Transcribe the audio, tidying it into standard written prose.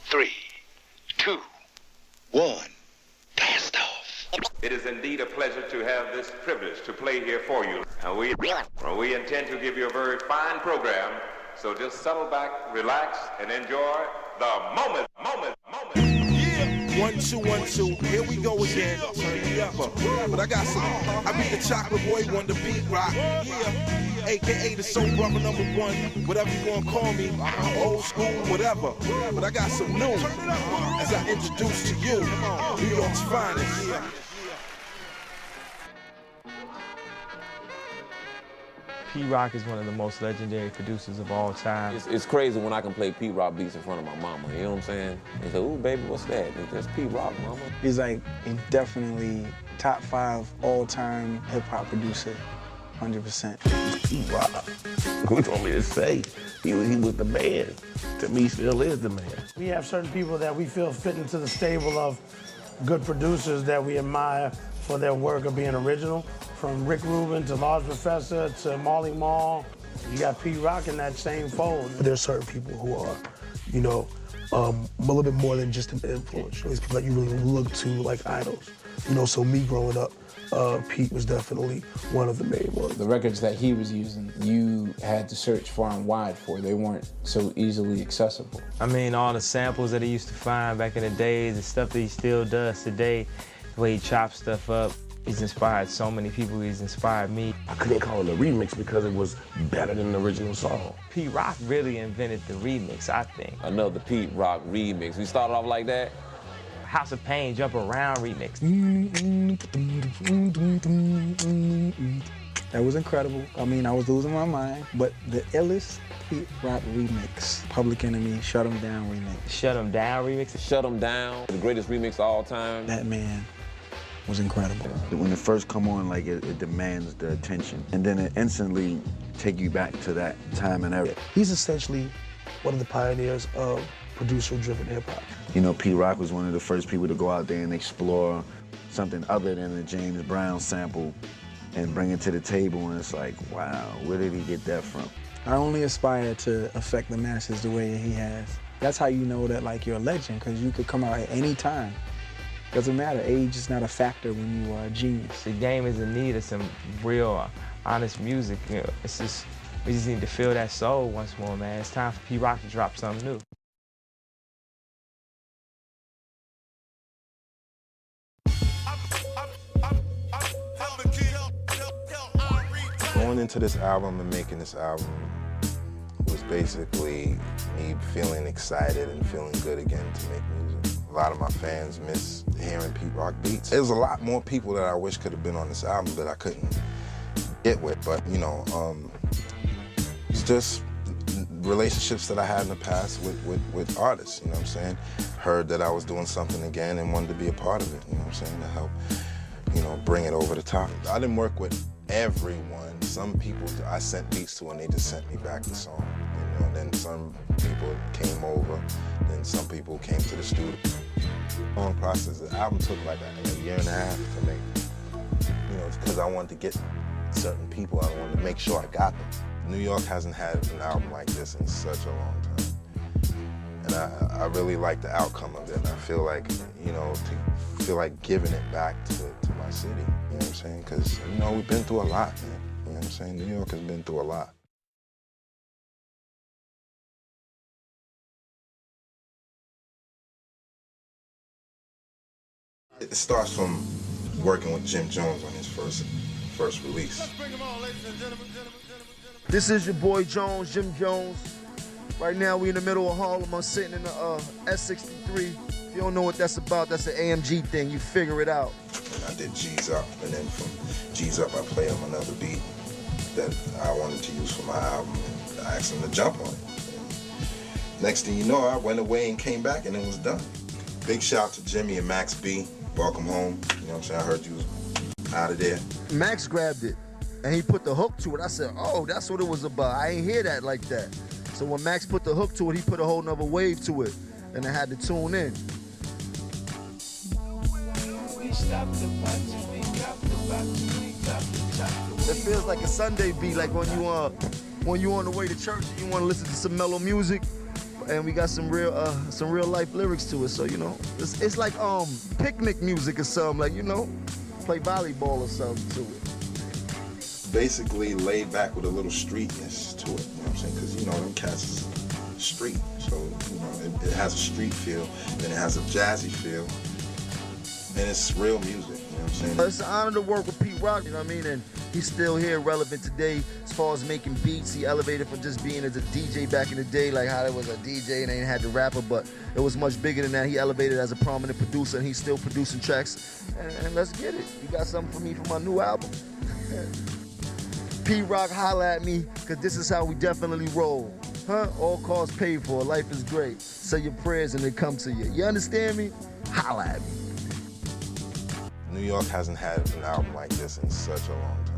3, 2, 1, blast off. It is indeed a pleasure to have this privilege to play here for you. And we intend to give you a very fine program, so just settle back, relax, and enjoy the moment. Yeah, 1, 2, 1, 2. Here we go again. Turn me up. But I got some. I be the chocolate boy, one to beat rock. Yeah, AKA the soul brother #1. Whatever you wanna call me, old school, whatever. But I got some new. As I introduce to you, New York's finest. P-Rock is one of the most legendary producers of all time. It's crazy when I can play P-Rock beats in front of my mama, you know what I'm saying? They say, ooh, baby, what's that? That's P-Rock, mama. He's like definitely top 5 all-time hip-hop producer, 100%. P-Rock. What you want me to say? He was the man. To me, still is the man. We have certain people that we feel fit into the stable of good producers that we admire for their work of being original. From Rick Rubin to Large Professor to Marley Marl, you got P-Rock in that same fold. There's certain people who are, you know, a little bit more than just an influence. There's people that you really look to like idols. You know, so me growing up, Pete was definitely one of the main ones. The records that he was using, you had to search far and wide for. They weren't so easily accessible. I mean, all the samples that he used to find back in the days, the stuff that he still does today, the way he chops stuff up. He's inspired so many people. He's inspired me. I couldn't call it a remix because it was better than the original song. P-Rock really invented the remix, I think. Another P-Rock remix. We started off like that. House of Pain, Jump Around remix. That was incredible. I mean, I was losing my mind, but the illest P-Rock remix, Public Enemy, Shut 'Em Down remix. Shut 'Em Down remix? Shut 'Em Down, the greatest remix of all time. That man was incredible. When it first come on, like it demands the attention, and then it instantly take you back to that time and era. He's essentially one of the pioneers of producer-driven hip-hop. You know, P-Rock was one of the first people to go out there and explore something other than the James Brown sample and bring it to the table, and it's like, wow, where did he get that from? I only aspire to affect the masses the way he has. That's how you know that, like, you're a legend, because you could come out at any time. Doesn't matter, age is not a factor when you are a genius. The game is in need of some real, honest music. You know, it's just, we just need to feel that soul once more, man. It's time for P-Rock to drop something new. Going into this album and making this album was basically me feeling excited and feeling good again to make music. A lot of my fans miss hearing P-Rock beats. There's a lot more people that I wish could have been on this album that I couldn't get with, but you know, it's just relationships that I had in the past with artists, you know what I'm saying? Heard that I was doing something again and wanted to be a part of it, you know what I'm saying, to help, you know, bring it over the top. I didn't work with everyone. Some people I sent beats to and they just sent me back the song. You know, then some people came over, then some people came to the studio. Long process. The album took like a year and a half to make. You know, because I wanted to get certain people. I wanted to make sure I got them. New York hasn't had an album like this in such a long time. And I really like the outcome of it. And I feel like, you know, to feel like giving it back to my city. You know what I'm saying? Because, you know, we've been through a lot, man. You know what I'm saying? New York has been through a lot. It starts from working with Jim Jones on his first release. This is your boy Jones, Jim Jones. Right now we in the middle of Harlem. I'm sitting in the S63. If you don't know what that's about, that's an AMG thing. You figure it out. And I did G's Up, and then from G's Up I played him another beat that I wanted to use for my album, and I asked him to jump on it. And next thing you know, I went away and came back, and it was done. Big shout to Jimmy and Max B. Welcome home. You know what I'm saying? I heard you was out of there. Max grabbed it, and he put the hook to it. I said, oh, that's what it was about. I ain't hear that like that. So when Max put the hook to it, he put a whole nother wave to it, and I had to tune in. It feels like a Sunday beat, like when you on the way to church and you want to listen to some mellow music. and we got some real life lyrics to it. So you know, it's like picnic music or something, like, you know, play volleyball or something to it. Basically laid back with a little streetness to it, you know what I'm saying? Because, you know, them cats is street, so, you know, it has a street feel, then it has a jazzy feel, and it's real music, you know what I'm saying? It's an honor to work with Pete Rock, you know what I mean? And he's still here, relevant today as far as making beats. He elevated from just being as a DJ back in the day, like how there was a DJ and they had the rapper, but it was much bigger than that. He elevated as a prominent producer, and he's still producing tracks. And let's get it. You got something for me for my new album? Pete Rock, holla at me, because this is how we definitely roll. Huh? All costs paid for. Life is great. Say your prayers and they come to you. You understand me? Holla at me. New York hasn't had an album like this in such a long time.